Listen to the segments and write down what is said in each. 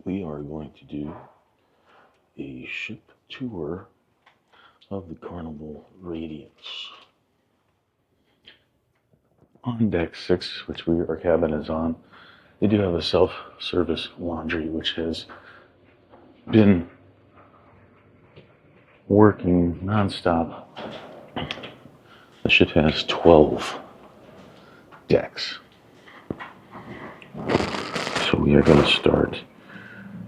we are going to do a ship tour of the Carnival Radiance. On deck 6, which our cabin is on, they do have a self-service laundry, which has been working nonstop. The ship has 12 decks. So we are going to start,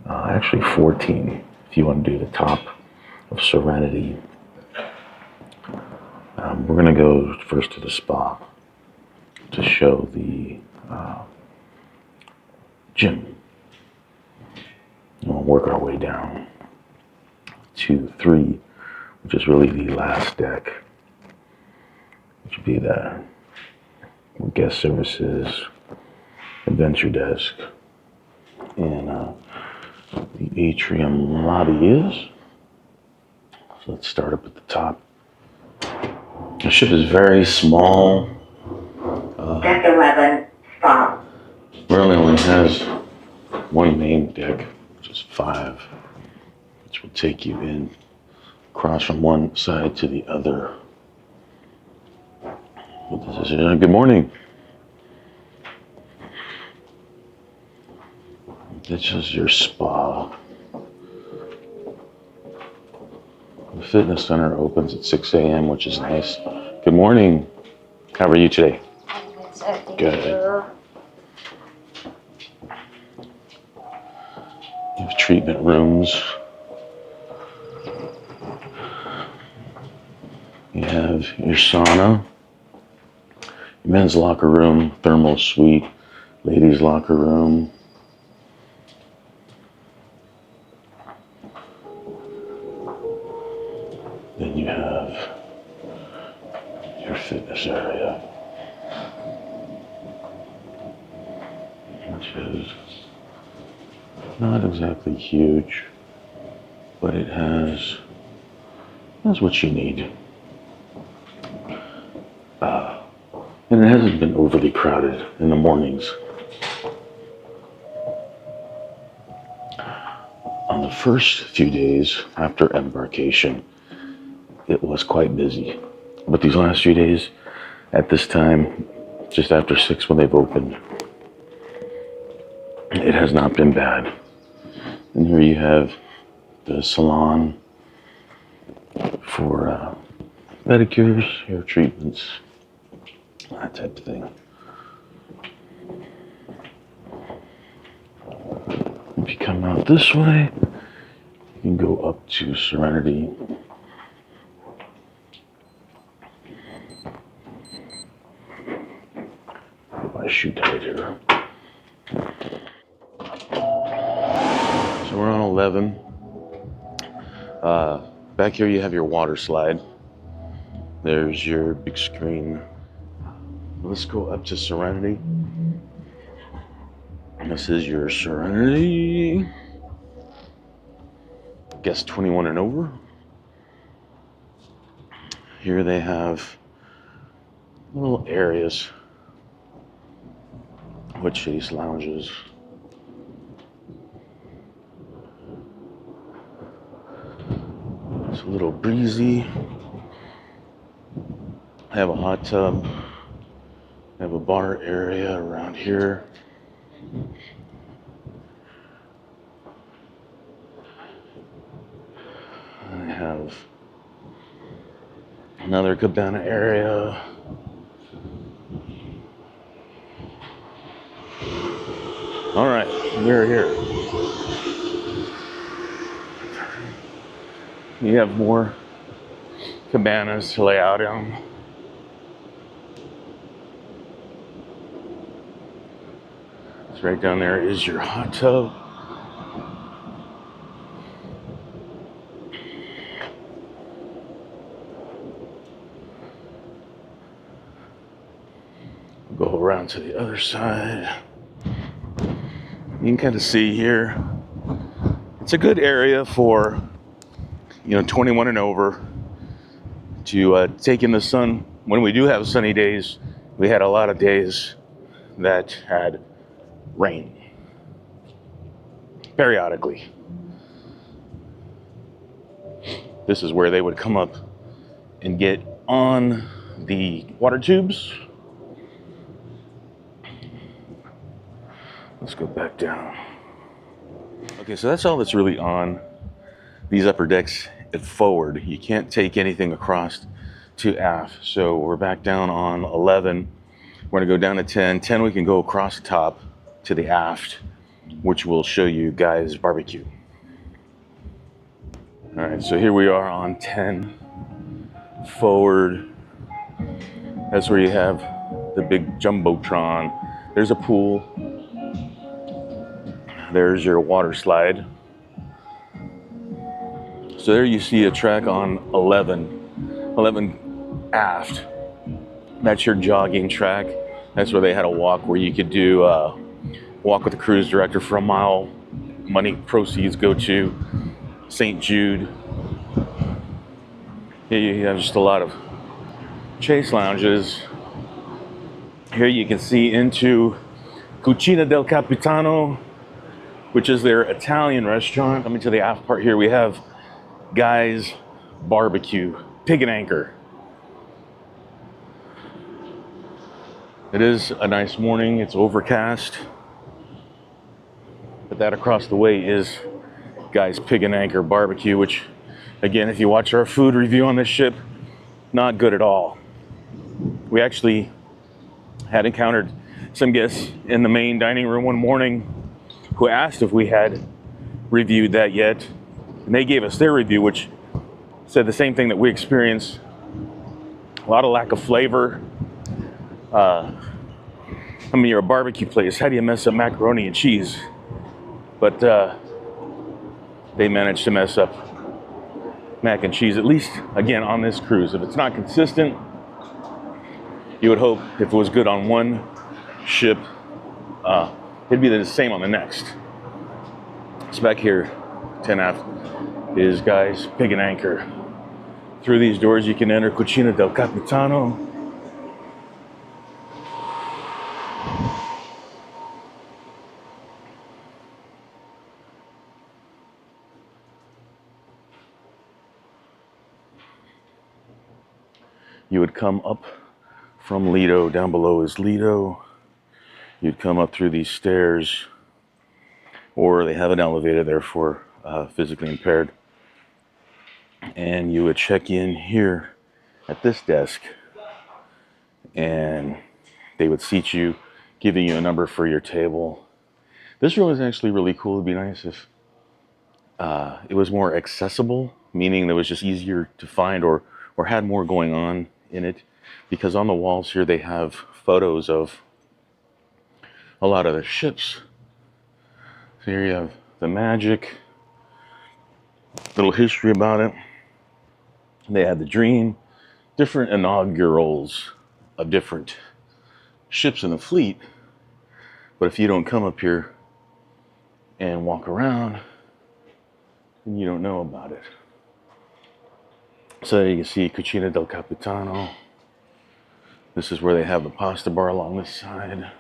actually 14, if you want to do the top of Serenity. We're going to go first to the spa to show the gym. And we'll work our way down to 3, which is really the last deck, which would be the guest services, adventure desk, and the atrium lobby is. So let's start up at the top. The ship is very small. Deck 11, stop. Really only has one main deck, which is 5, which will take you in across from one side to the other. Good morning. This is your spa. The fitness center opens at 6 a.m., which is nice. Good morning. How are you today? Good. You have treatment rooms. You have your sauna, your men's locker room, thermal suite, ladies' locker room. Then you have your fitness area, which is not exactly huge, but it has what you need. And it hasn't been overly crowded in the mornings. On the first few days after embarkation, it was quite busy. But these last few days, at this time, just after 6 when they've opened, it has not been bad. And here you have the salon for pedicures, hair treatments, that type of thing. If you come out this way, you can go up to Serenity. Put my shoe tight here. So we're on 11. Back here you have your water slide. There's your big screen. Let's go up to Serenity. This is your Serenity. Guest 21 and over. Here they have little areas with chase lounges. It's a little breezy. I have a hot tub. I have a bar area around here. I have another cabana area. All right, we're here. You have more cabanas to lay out in. So right down there is your hot tub. Go around to the other side. You can kind of see here, it's a good area for 21 and over to take in the sun. When we do have sunny days, we had a lot of days that had rain. periodically. This is where they would come up and get on the water tubes. Let's go back down. Okay, so that's all that's really on these upper decks at forward. You can't take anything across to aft. So we're back down on 11. We're gonna go down to 10. 10, we can go across the top to the aft, which will show you guys barbecue. All right, so here we are on 10 forward. That's where you have the big jumbotron. There's a pool. There's your water slide. So there you see a track on 11 aft. That's your jogging track. That's where they had a walk where you could do walk with the cruise director for a mile. Money proceeds go to St. Jude. Here you have just a lot of chase lounges. Here you can see into Cucina del Capitano, which is their Italian restaurant. Coming to the aft part here, we have Guy's Barbecue, Pig and Anchor. It is a nice morning, it's overcast. But that across the way is Guy's Pig and Anchor Barbecue, which, again, if you watch our food review on this ship, not good at all. We actually had encountered some guests in the main dining room one morning who asked if we had reviewed that yet. And they gave us their review, which said the same thing that we experienced. A lot of lack of flavor. I mean, you're a barbecue place. How do you mess up macaroni and cheese? But they managed to mess up mac and cheese, at least, again, on this cruise. If it's not consistent, you would hope if it was good on one ship, it'd be the same on the next. So back here, 10 aft, is Guy's Pig and Anchor. Through these doors, you can enter Cucina del Capitano. You would come up from Lido. Down below is Lido. You'd come up through these stairs, or they have an elevator there for physically impaired. And you would check in here at this desk, and they would seat you, giving you a number for your table. This room is actually really cool. It'd be nice if it was more accessible, meaning that it was just easier to find or had more going on in it, because on the walls here they have photos of a lot of the ships. So here you have the Magic, little history about it. They had the Dream, different inaugurals of different ships in the fleet. But if you don't come up here and walk around, then you don't know about it. So you can see Cucina del Capitano. This is where they have the pasta bar along this side.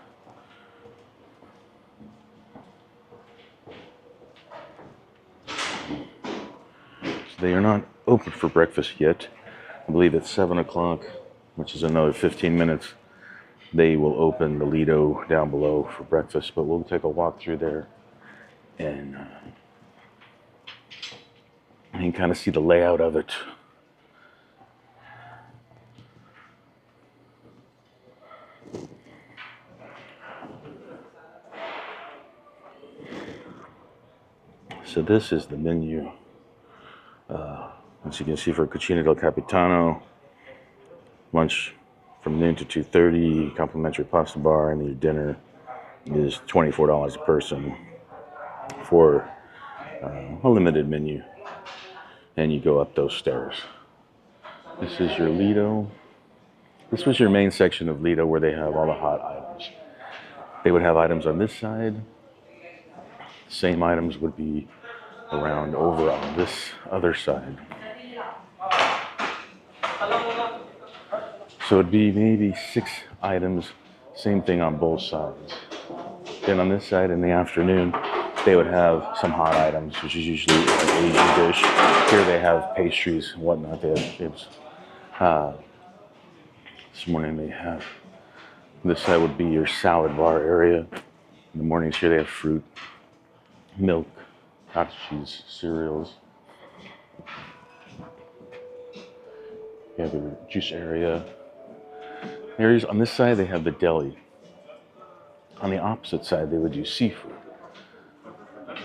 So they are not open for breakfast yet. I believe at 7 o'clock, which is another 15 minutes, they will open the Lido down below for breakfast. But we'll take a walk through there and you can kind of see the layout of it. So this is the menu. As you can see, for Cucina del Capitano, lunch from noon to 2:30, complimentary pasta bar, and your dinner is $24 a person for a limited menu. And you go up those stairs. This is your Lido. This was your main section of Lido where they have all the hot items. They would have items on this side. Same items would be around over on this other side. So it'd be maybe 6 items, same thing on both sides. Then on this side in the afternoon, they would have some hot items, which is usually an Asian dish. Here they have pastries and whatnot. This morning they have, this side would be your salad bar area. In the mornings here they have fruit, milk, cottage cheese, cereals. You have your juice area. Areas on this side they have the deli. On the opposite side they would do seafood.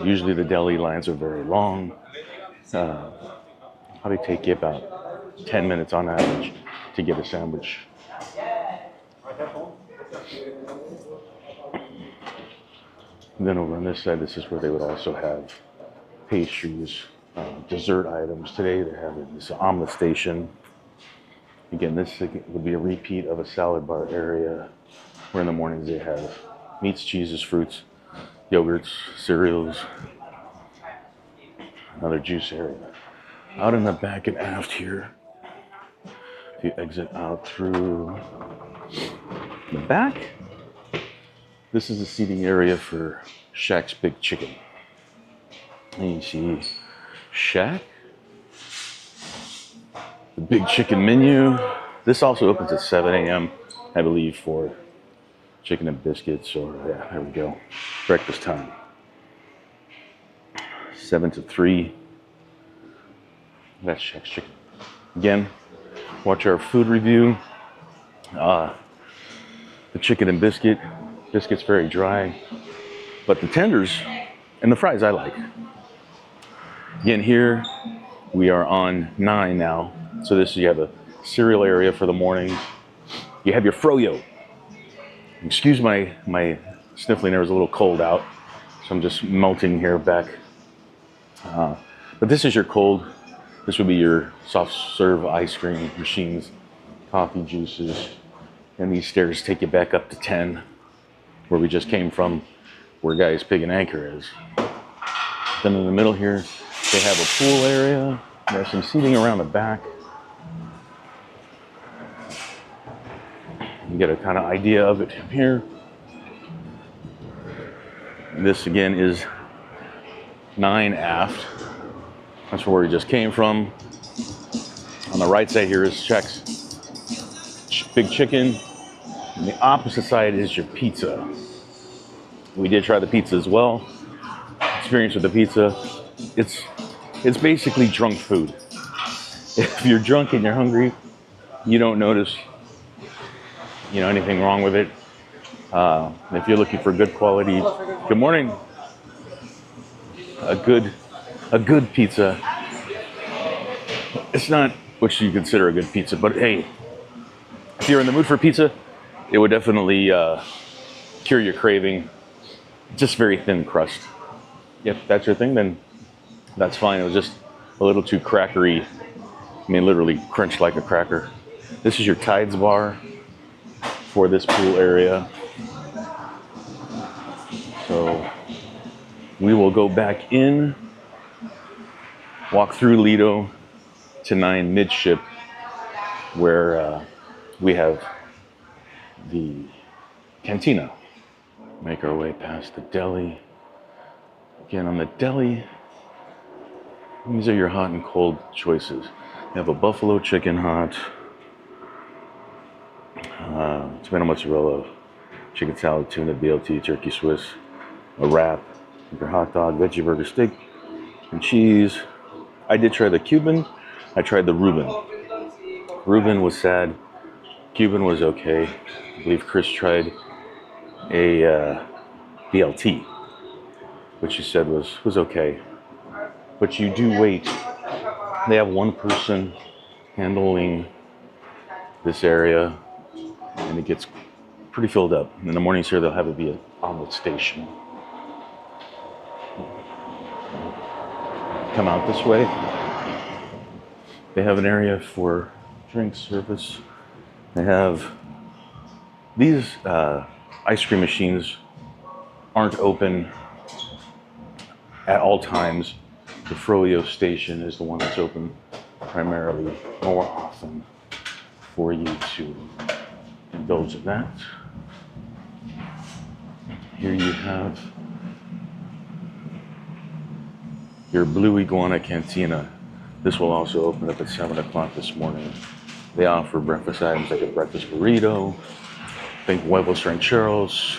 Usually the deli lines are very long. Probably take you about 10 minutes on average to get a sandwich. And then over on this side, this is where they would also have pastries, dessert items. Today they're having this omelet station. Again, this would be a repeat of a salad bar area, where in the mornings they have meats, cheeses, fruits, yogurts, cereals, another juice area. Out in the back and aft here, if you exit out through the back, this is the seating area for Shaq's Big Chicken. And you see Shaq, the Big Chicken menu. This also opens at 7 a.m., I believe, for chicken and biscuits, or yeah, there we go, breakfast time. 7 to 3. That's Shaq's Chicken. Again, watch our food review. The chicken and biscuit's very dry, but the tenders and the fries I like. Again, here we are on 9 now. So you have a cereal area for the mornings. You have your froyo. Excuse my sniffling, there was a little cold out, so I'm just melting here back. But this is your cold. This would be your soft serve ice cream machines, coffee, juices, and these stairs take you back up to 10, where we just came from, where Guy's Pig and Anchor is. Then in the middle here, they have a pool area. There's some seating around the back. You get a kind of idea of it from here. This again is 9 aft. That's where we just came from. On the right side here is Shaq's Big Chicken. On the opposite side is your pizza. We did try the pizza as well. Experience with the pizza. It's basically drunk food. If you're drunk and you're hungry, you don't notice, anything wrong with it. If you're looking for good quality, good morning, a good pizza. It's not what you consider a good pizza, but hey, if you're in the mood for pizza, it would definitely cure your craving. Just very thin crust. If that's your thing, then that's fine. It was just a little too crackery. I mean, literally crunched like a cracker. This is your Tides bar for this pool area. So we will go back in, walk through Lido to 9 midship, where we have the cantina. Make our way past the deli. Again, on the deli, these are your hot and cold choices. You have a buffalo chicken hot, tomato mozzarella, chicken salad, tuna, BLT, turkey Swiss, a wrap, your hot dog, veggie burger, steak, and cheese. I did try the Cuban. I tried the Reuben. Reuben was sad. Cuban was okay. I believe Chris tried a BLT, which he said was okay. But you do wait. They have one person handling this area, and it gets pretty filled up. In the mornings here, they'll have it be an omelet station. Come out this way. They have an area for drink service. They have these ice cream machines aren't open at all times. The Froyo station is the one that's open primarily more often for you to indulge in that. Here you have your Blue Iguana Cantina. This will also open up at 7 o'clock this morning. They offer breakfast items like a breakfast burrito, I think huevos rancheros.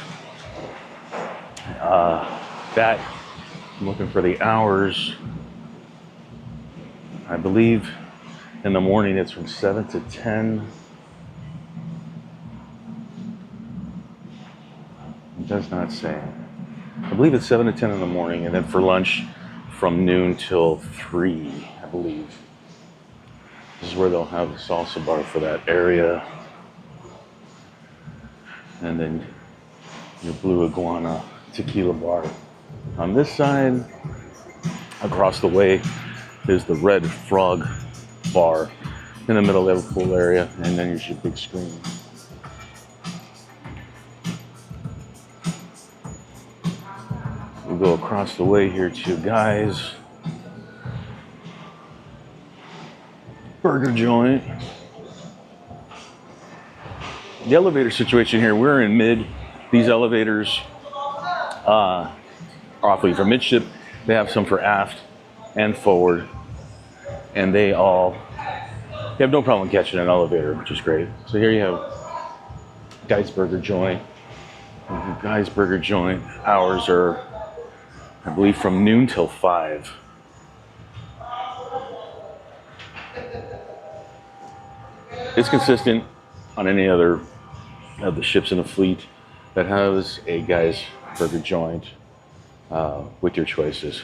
That, I'm looking for the hours. I believe in the morning it's from 7 to 10. It does not say. I believe it's 7 to 10 in the morning, and then for lunch from noon till 3, I believe. This is where they'll have the salsa bar for that area. And then your Blue Iguana tequila bar. On this side, across the way, is the Red Frog bar. In the middle, they have a pool area, and then here's your big screen. We'll go across the way here to Guy's Burger Joint. The elevator situation here, we're in mid. These elevators are awfully for midship. They have some for aft and forward, and they have no problem catching an elevator, which is great. So here you have Guy's Burger Joint. Guy's Burger Joint hours are, I believe, from noon till 5. It's consistent on any other of the ships in the fleet that has a Guy's Burger Joint with your choices.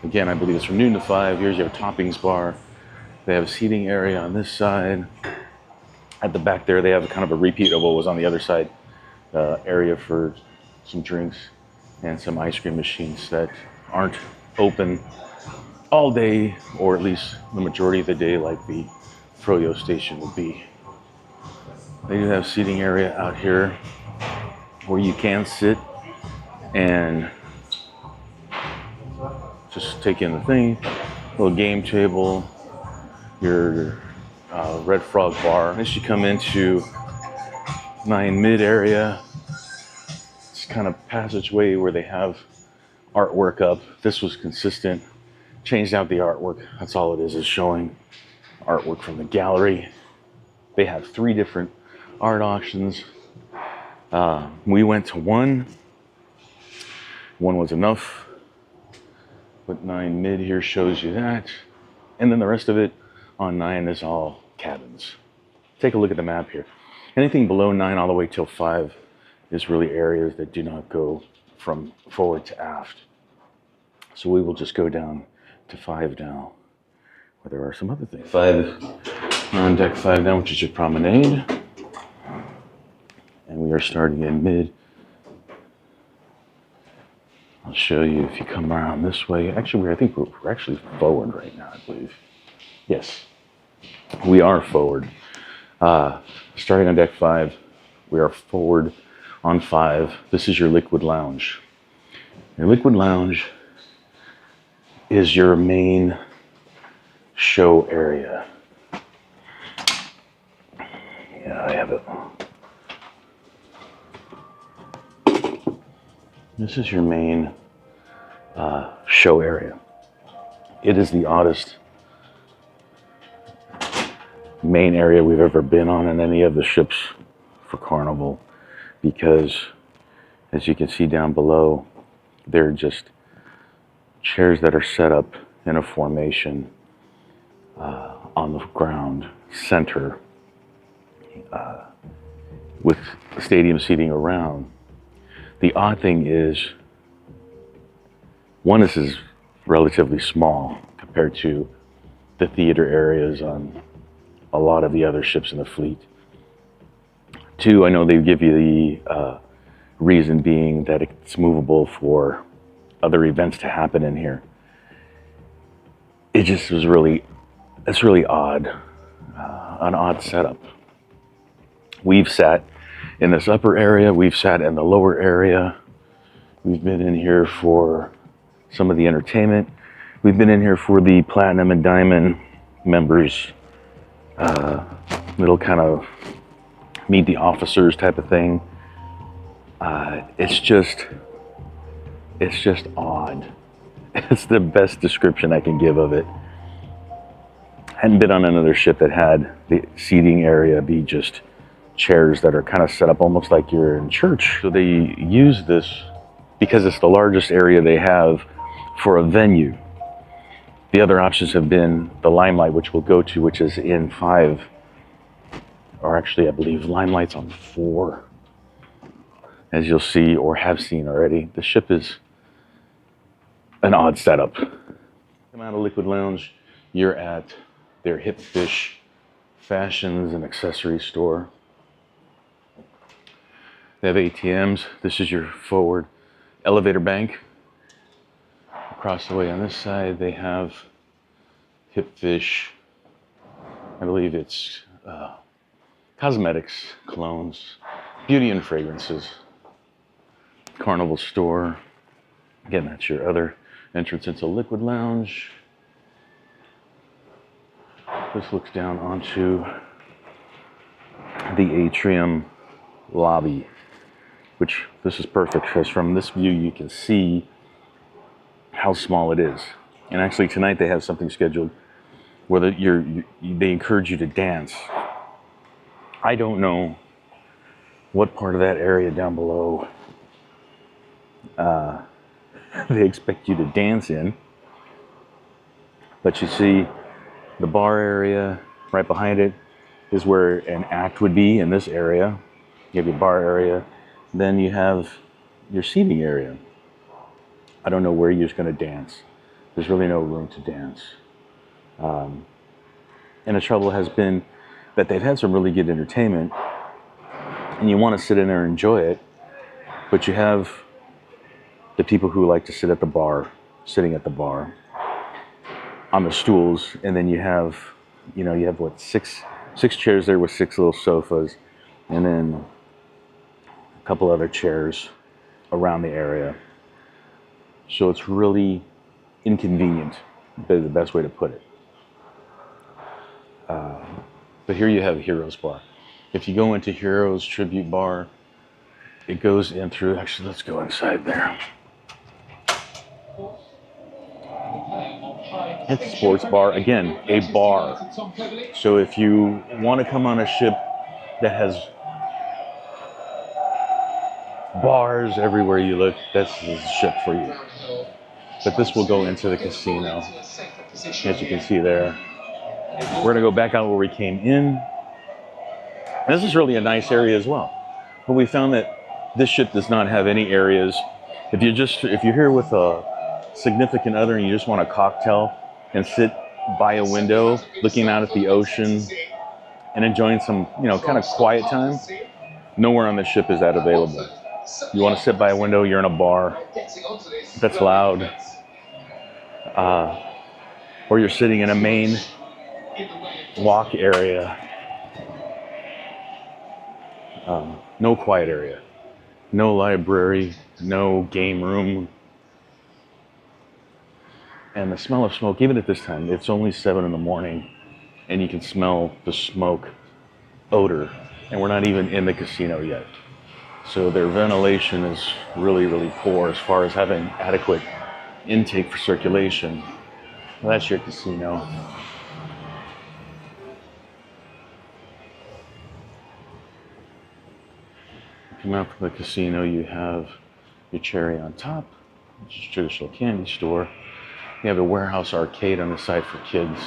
Again, I believe it's from noon to 5. Here's your toppings bar. They have a seating area on this side. At the back there, they have kind of a repeat of what was on the other side, area for some drinks and some ice cream machines that aren't open all day, or at least the majority of the day, like the Froyo station would be. They do have seating area out here where you can sit and just take in the thing. Little game table, your Red Frog bar. As you come into 9 mid area, it's kind of passageway where they have artwork up. This was consistent. Changed out the artwork. That's all it is showing artwork from the gallery. They have 3 different art auctions. We went to one. One was enough. But 9 mid here shows you that. And then the rest of it on 9 is all cabins. Take a look at the map here. Anything below 9 all the way till 5 is really areas that do not go from forward to aft. So we will just go down to 5 now, where there are some other things. 5, on deck 5 now, which is your promenade. And we are starting in mid. I'll show you if you come around this way. Actually, I think we're actually forward right now, I believe. Yes, we are forward. Starting on deck 5, we are forward on 5. This is your Liquid Lounge. Your Liquid Lounge is your main show area. Yeah, I have it. This is your main show area. It is the oddest main area we've ever been on in any of the ships for Carnival, because as you can see down below, they're just chairs that are set up in a formation on the ground center with stadium seating around. The odd thing is, one, this is relatively small compared to the theater areas on a lot of the other ships in the fleet. 2, I know they give you the reason being that it's movable for other events to happen in here. It just was it's really odd, an odd setup. We've sat in this upper area, we've sat in the lower area. We've been in here for some of the entertainment. We've been in here for the Platinum and Diamond members. Little kind of meet the officers type of thing. It's just odd. It's the best description I can give of it. Hadn't been on another ship that had the seating area be just chairs that are kind of set up almost like you're in church. So they use this because it's the largest area they have for a venue. The other options have been the Limelight, which we'll go to, which is in 5, or actually I believe Limelight's on 4, as you'll see or have seen already. The ship is an odd setup. Come out of Liquid Lounge, you're at their Hip Fish fashions and accessory store. They have ATMs. This is your forward elevator bank. Across the way on this side, they have Hip Fish. I believe it's cosmetics, colognes, beauty and fragrances. Carnival store. Again, that's your other entrance into Liquid Lounge. This looks down onto the atrium lobby, which this is perfect because from this view you can see how small it is. And actually tonight they have something scheduled where they encourage you to dance. I don't know what part of that area down below they expect you to dance in, but you see the bar area right behind it is where an act would be in this area. You have your bar area, then you have your seating area. I don't know where you're just going to dance. There's really no room to dance. And the trouble has been that they've had some really good entertainment, and you want to sit in there and enjoy it, but you have the people who like to sit at the bar, sitting at the bar on the stools, and then you have what, six chairs there with 6 little sofas, and then a couple other chairs around the area. So it's really inconvenient, is the best way to put it. But here you have Heroes Bar. If you go into Heroes Tribute Bar, it goes in through, actually let's go inside there. It's a sports bar, again, a bar. So if you want to come on a ship that has bars everywhere you look, that's the ship for you. But this will go into the casino, as you can see there. We're gonna go back out where we came in. And this is really a nice area as well. But we found that this ship does not have any areas. If you're here with a significant other and you just want a cocktail and sit by a window looking out at the ocean and enjoying some, kind of quiet time, nowhere on this ship is that available. You want to sit by a window, you're in a bar that's loud, or you're sitting in a main walk area. No quiet area, no library, no game room. And the smell of smoke, even at this time, it's only 7 in the morning, and you can smell the smoke odor, and we're not even in the casino yet. So their ventilation is really, really poor as far as having adequate intake for circulation. Well, that's your casino. Come out from the casino, you have your cherry on top, which is a traditional candy store. You have a warehouse arcade on the side for kids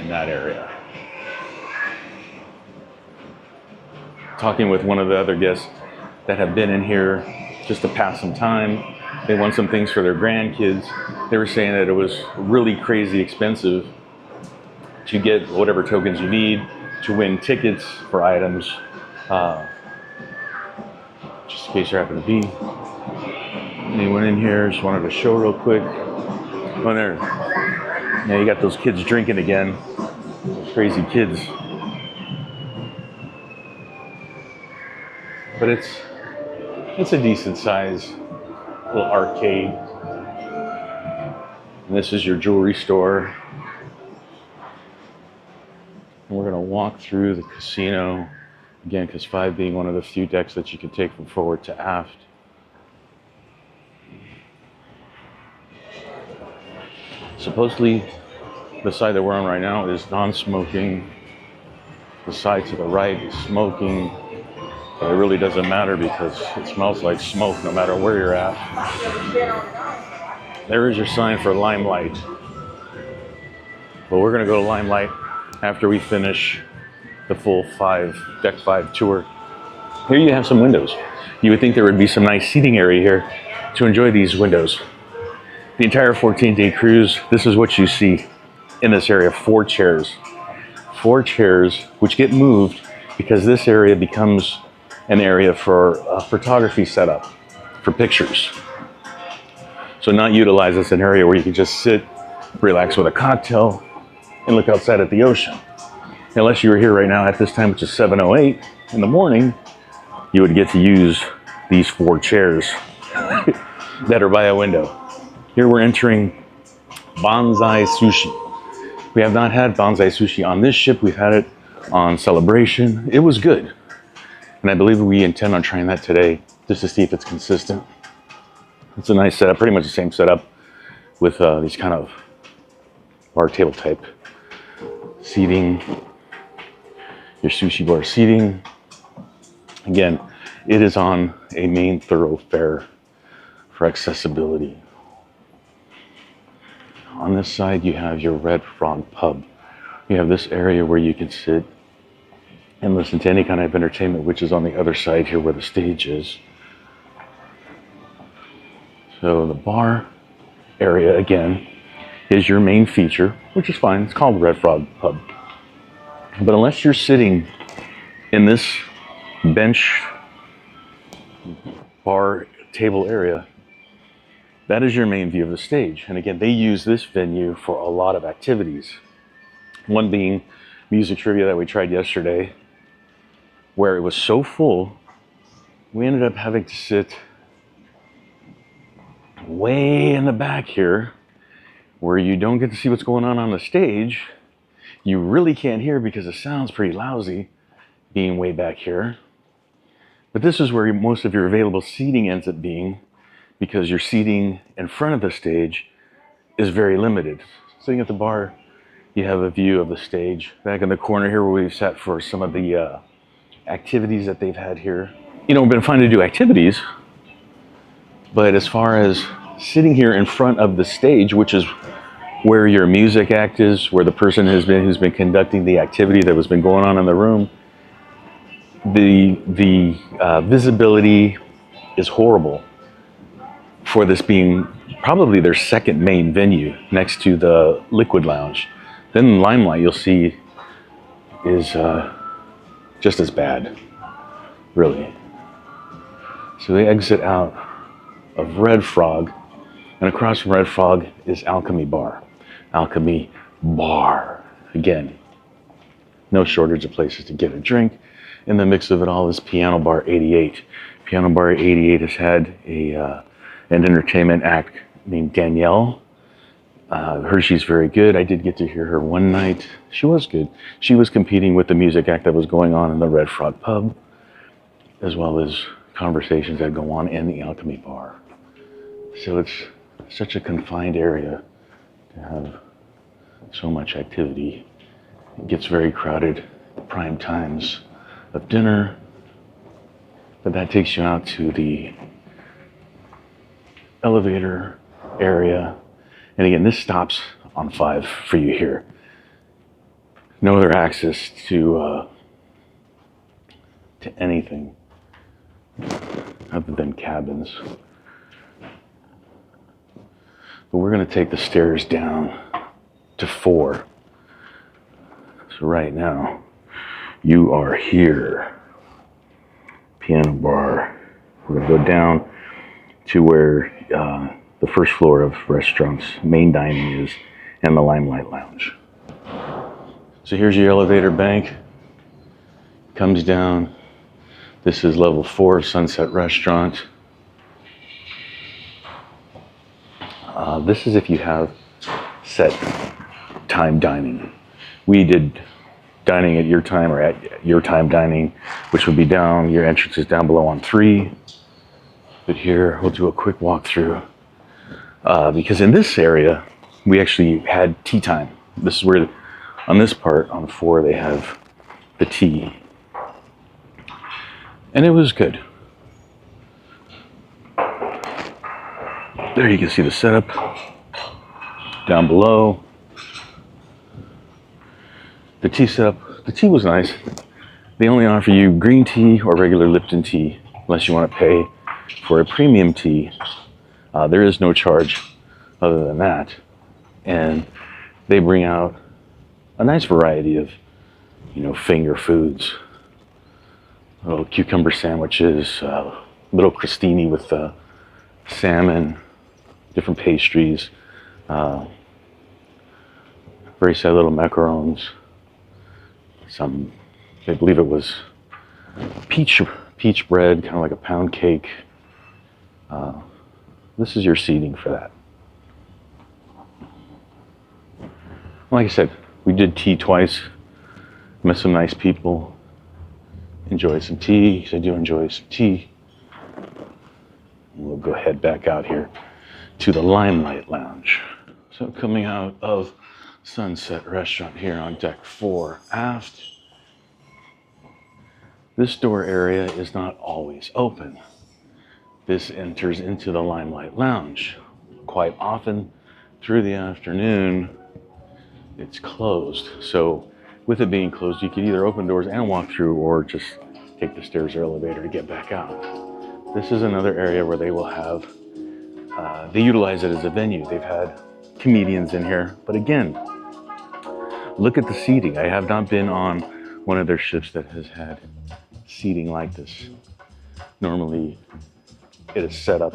in that area. Talking with one of the other guests that have been in here just to pass some time. They won some things for their grandkids. They were saying that it was really crazy expensive to get whatever tokens you need, to win tickets for items, just in case there happen to be. Anyone in here, just wanted to show real quick. Oh, there. Yeah, you got those kids drinking again. Those crazy kids. But it's a decent size little arcade. And this is your jewelry store. And we're gonna walk through the casino again, because 5 being one of the few decks that you can take from forward to aft. Supposedly, the side that we're on right now is non-smoking. The side to the right is smoking, but it really doesn't matter because it smells like smoke no matter where you're at. There is your sign for Limelight. But we're gonna go to Limelight after we finish the full deck 5 tour. Here you have some windows. You would think there would be some nice seating area here to enjoy these windows. The entire 14-day cruise, this is what you see in this area, 4 chairs. 4 chairs which get moved because this area becomes an area for a photography setup for pictures. So not utilize as an area where you can just sit, relax with a cocktail, and look outside at the ocean. Unless you were here right now at this time, which is 7:08 in the morning, you would get to use these 4 chairs that are by a window. Here we're entering Bonsai Sushi. We have not had Bonsai Sushi on this ship. We've had it on Celebration. It was good. And I believe we intend on trying that today just to see if it's consistent. It's a nice setup, pretty much the same setup with these kind of bar table type seating, your sushi bar seating. Again, it is on a main thoroughfare for accessibility. On this side, you have your Red Frog Pub. You have this area where you can sit and listen to any kind of entertainment, which is on the other side here where the stage is. So the bar area, again, is your main feature, which is fine. It's called Red Frog Pub. But unless you're sitting in this bench bar table area, that is your main view of the stage. And again, they use this venue for a lot of activities. One being music trivia that we tried yesterday, where it was so full, we ended up having to sit way in the back here, where you don't get to see what's going on the stage. You really can't hear because the sound's pretty lousy being way back here. But this is where most of your available seating ends up being, because your seating in front of the stage is very limited. Sitting at the bar, you have a view of the stage. Back in the corner here where we've sat for some of the activities that they've had here. You know, we've been fine to do activities, but as far as sitting here in front of the stage, which is where your music act is, where the person has been who's been conducting the activity that has been going on in the room, the visibility is horrible for this being probably their second main venue next to the Liquid Lounge. Then Limelight, you'll see, is just as bad, really. So they exit out of Red Frog, and across from Red Frog is Alchemy Bar. Alchemy Bar. Again, no shortage of places to get a drink. In the mix of it all is Piano Bar 88. Piano Bar 88 has had an entertainment act named Danielle. Heard she's very good. I did get to hear her one night. She was good. She was competing with the music act that was going on in the Red Frog Pub, as well as conversations that go on in the Alchemy Bar. So it's such a confined area to have so much activity. It gets very crowded at prime times of dinner, but that takes you out to the elevator area. And again, this stops on 5 for you here. No other access to anything other than cabins. But we're going to take the stairs down to 4. So right now, you are here. Piano Bar. We're going to go down to where the first floor of restaurants, main dining is, and the Limelight Lounge. So here's your elevator bank. Comes down. This is level 4 of Sunset Restaurant. This is if you have set time dining. We did dining at your time, or at your time dining, which would be down, your entrance is down below on 3. But here, we'll do a quick walkthrough. Because in this area, we actually had tea time. This is where, on this part, on the floor, they have the tea. And it was good. There you can see the setup. Down below. The tea setup. The tea was nice. They only offer you green tea or regular Lipton tea, unless you want to pay for a premium tea. There is no charge other than that. And they bring out a nice variety of, finger foods. Little cucumber sandwiches, little crostini with salmon, different pastries, very sad little macarons. I believe it was peach bread, kind of like a pound cake. This is your seating for that. Like I said, we did tea twice, met some nice people, enjoyed some tea, because I do enjoy some tea. We'll go head back out here to the Limelight Lounge. So coming out of Sunset Restaurant here on deck 4 aft, this door area is not always open. This enters into the Limelight Lounge. Quite often through the afternoon, it's closed. So with it being closed, you could either open doors and walk through or just take the stairs or elevator to get back out. This is another area where they will have, they utilize it as a venue. They've had comedians in here, but again, look at the seating. I have not been on one of their ships that has had seating like this. Normally, it is set up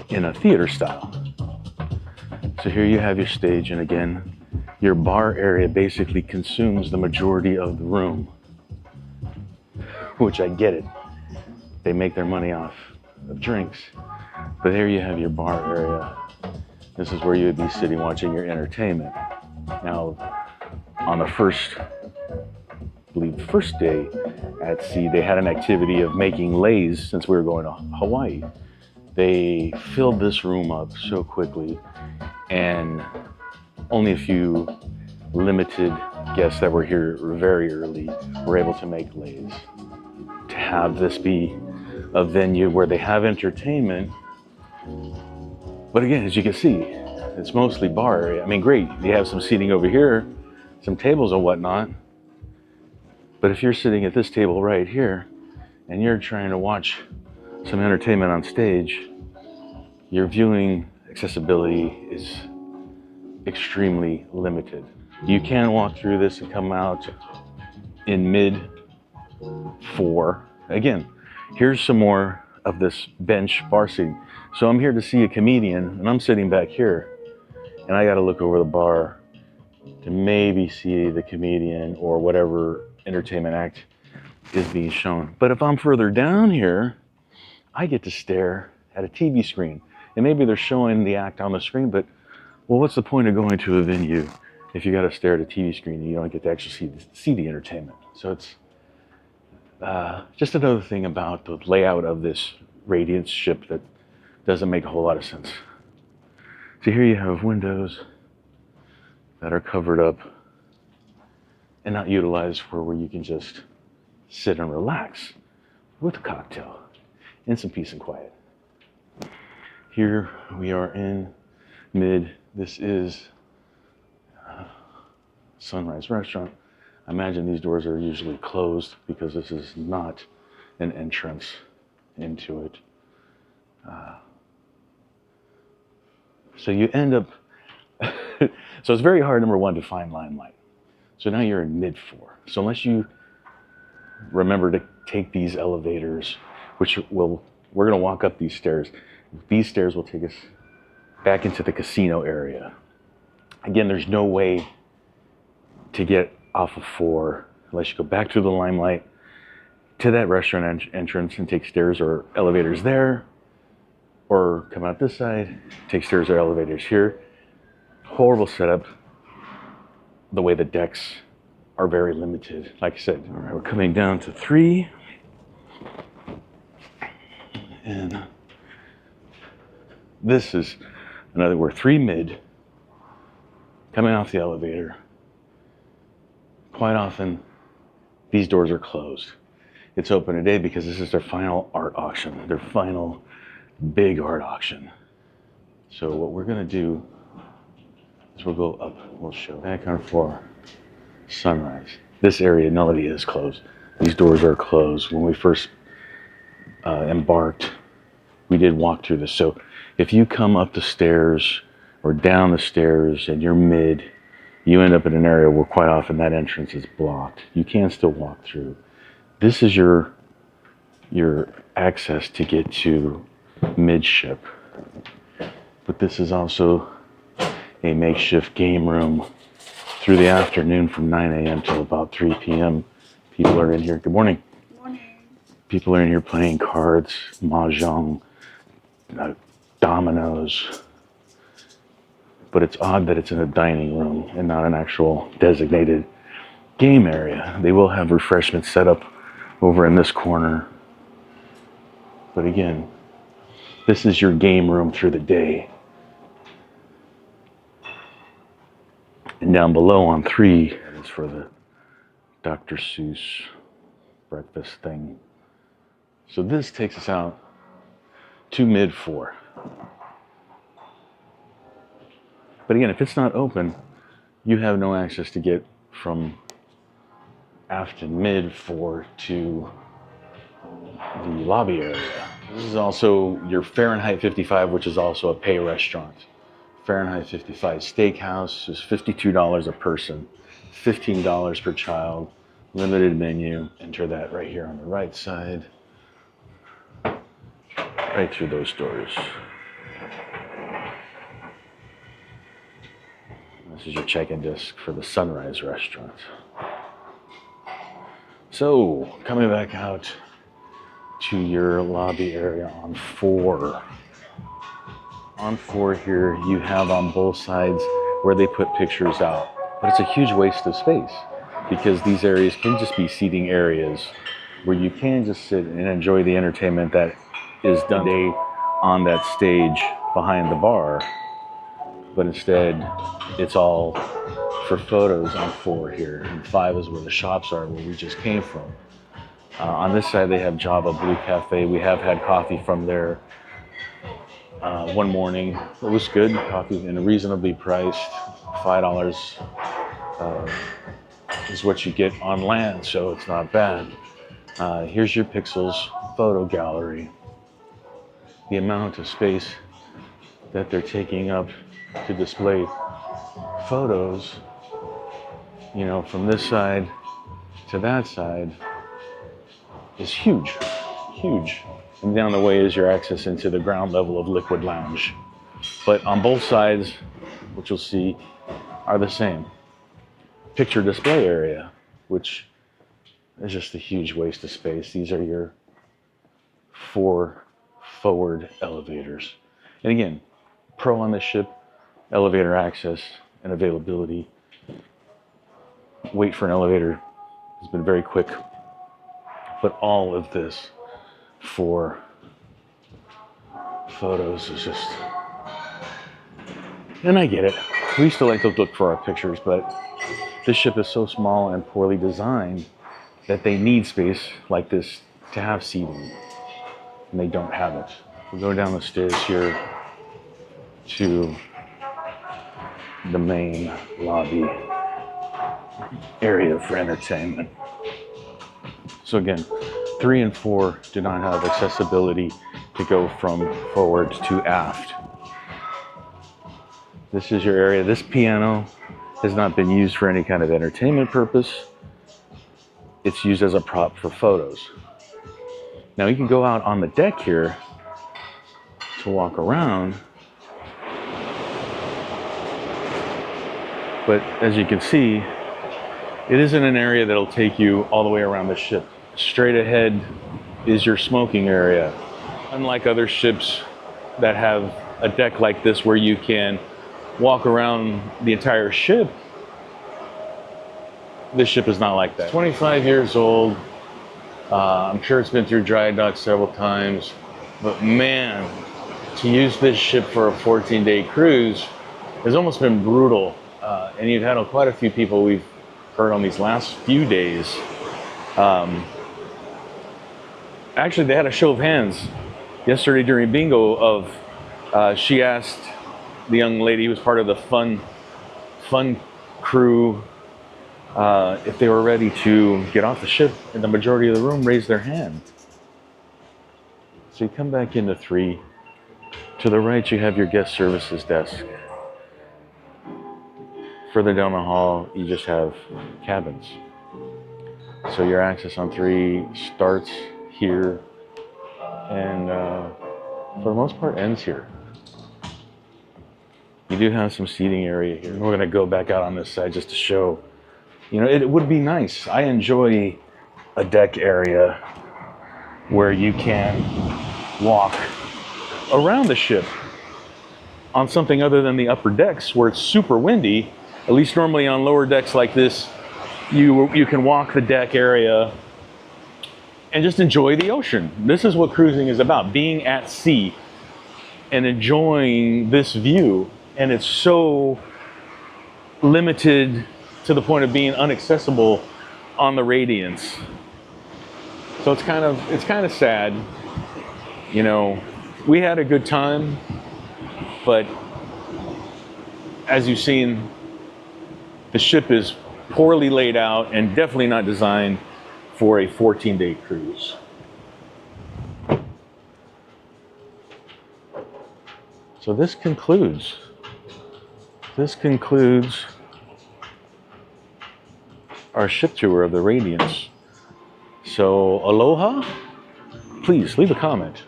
in a theater style. So here you have your stage, and again, your bar area basically consumes the majority of the room, which I get it. They make their money off of drinks. But here you have your bar area. This is where you would be sitting watching your entertainment. Now, on the first day at sea, they had an activity of making leis since we were going to Hawaii. They filled this room up so quickly, and only a few limited guests that were here very early were able to make leis. To have this be a venue where they have entertainment, but again, as you can see, it's mostly bar area. I mean, great, you have some seating over here, some tables and whatnot, but if you're sitting at this table right here and you're trying to watch some entertainment on stage, your viewing accessibility is extremely limited. You can walk through this and come out in mid 4. Again, here's some more of this bench bar seating. So I'm here to see a comedian, and I'm sitting back here, and I got to look over the bar to maybe see the comedian or whatever entertainment act is being shown. But if I'm further down here, I get to stare at a TV screen. And maybe they're showing the act on the screen, but well, what's the point of going to a venue if you got to stare at a TV screen and you don't get to actually see the entertainment? So it's just another thing about the layout of this Radiance ship that doesn't make a whole lot of sense. So here you have windows that are covered up and not utilized for where you can just sit and relax with a cocktail in some peace and quiet. Here we are in mid. This is Sunrise Restaurant. I imagine these doors are usually closed because this is not an entrance into it. So you end up, so it's very hard, number one, to find Limelight. So now you're in mid 4. So unless you remember to take these elevators, we're going to walk up these stairs. These stairs will take us back into the casino area. Again, there's no way to get off of 4 unless you go back through the Limelight to that restaurant entrance and take stairs or elevators there, or come out this side, take stairs or elevators here. Horrible setup. The way the decks are very limited. Like I said, all right, we're coming down to 3. And this is we're 3 mid. coming off the elevator, quite often these doors are closed. It's open today because this is their final art auction, their final big art auction. So what we're gonna do is we'll go up, we'll show back on floor, sunrise. This area, nobody is closed. These doors are closed. When we first embarked, we did walk through this. So if you come up the stairs or down the stairs and you're mid, you end up in an area where quite often that entrance is blocked. You can still walk through. This is your access to get to midship. But this is also a makeshift game room through the afternoon from 9 a.m. till about 3 p.m. People are in here. Good morning. Good morning. People are in here playing cards, mahjong, dominoes. But it's odd that it's in a dining room and not an actual designated game area. They will have refreshments set up over in this corner. But again, this is your game room through the day. And down below on 3 is for the Dr. Seuss breakfast thing. So this takes us out to mid 4. But again, if it's not open, you have no access to get from aft and mid 4 to the lobby area. This is also your Fahrenheit 55, which is also a pay restaurant. Fahrenheit 55 Steakhouse is $52 a person, $15 per child, limited menu. Enter that right here on the right side, right through those doors. This is your check-in desk for the Sunrise restaurant. So, coming back out to your lobby area on 4. On 4 here, you have on both sides where they put pictures out. But it's a huge waste of space because these areas can just be seating areas where you can just sit and enjoy the entertainment that is done today on that stage behind the bar. But instead, it's all for photos on 4 here. And 5 is where the shops are, where we just came from. On this side, they have Java Blue Cafe. We have had coffee from there one morning. It was good coffee and reasonably priced. $5 is what you get on land, so it's not bad. Here's your Pixels photo gallery. The amount of space that they're taking up to display photos, you know, from this side to that side is huge, huge. And down the way is your access into the ground level of Liquid Lounge. But on both sides, which you'll see, are the same. Picture display area, which is just a huge waste of space. These are your 4 forward elevators. And again, pro on this ship, elevator access and availability. Wait for an elevator has been very quick. But all of this for photos is just, and I get it. We used to like to look for our pictures, but this ship is so small and poorly designed that they need space like this to have seating, and they don't have it. We go down the stairs here to the main lobby area for entertainment. So again, 3 and 4 do not have accessibility to go from forward to aft. This is your area. This piano has not been used for any kind of entertainment purpose. It's used as a prop for photos. Now you can go out on the deck here to walk around, but as you can see, it isn't an area that'll take you all the way around the ship. Straight ahead is your smoking area. Unlike other ships that have a deck like this where you can walk around the entire ship, this ship is not like that. 25 years old. I'm sure it's been through dry dock several times, but man, to use this ship for a 14-day cruise has almost been brutal. and you've had quite a few people we've heard on these last few days. Actually, they had a show of hands yesterday during bingo of, she asked the young lady who was part of the fun crew if they were ready to get off the ship, and the majority of the room raised their hand. So you come back into 3. To the right, you have your guest services desk. Further down the hall, you just have cabins. So your access on 3 starts here and for the most part ends here. You do have some seating area here. We're going to go back out on this side just to show, you know, it would be nice. I enjoy a deck area where you can walk around the ship on something other than the upper decks where it's super windy. At least normally on lower decks like this, you can walk the deck area and just enjoy the ocean. This is what cruising is about, being at sea and enjoying this view. And it's so limited to the point of being inaccessible on the Radiance. So it's kind of sad. You know, we had a good time, but as you've seen, the ship is poorly laid out and definitely not designed for a 14-day cruise. So this concludes our ship tour of the Radiance. So aloha, please leave a comment.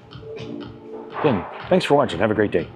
Again, thanks for watching. Have a great day.